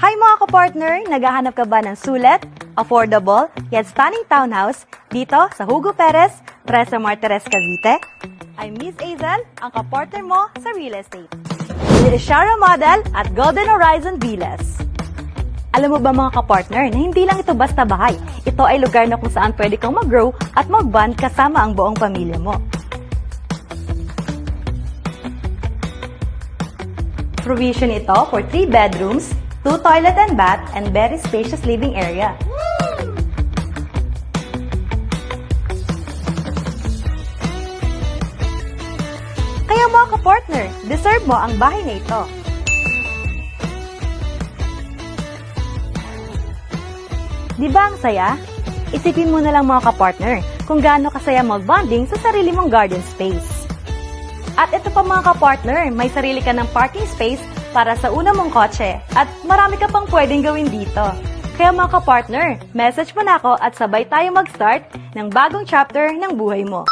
Hi mga kapartner! Naghahanap ka ba ng sulit, affordable, yet stunning townhouse dito sa Hugo Perez, Trece Martires, Cavite? I'm Miss Azel, ang kapartner mo sa real estate. This is Shara Model at Golden Horizon Villas. Alam mo ba mga kapartner na hindi lang ito basta bahay. Ito ay lugar na kung saan pwede kang mag-grow at mag-bond kasama ang buong pamilya mo. Provision ito for 3 bedrooms, 2 toilet and bath, and very spacious living area. Kaya mga ka-partner, deserve mo ang bahay na ito. Di ba ang saya? Isipin mo na lang mga ka-partner kung gaano kasaya mag-bonding sa sarili mong garden space. At ito pa mga ka-partner, may sarili ka ng parking space para sa una mong kotse at marami ka pang pwedeng gawin dito. Kaya mga ka-partner, message mo na ako at sabay tayo mag-start ng bagong chapter ng buhay mo.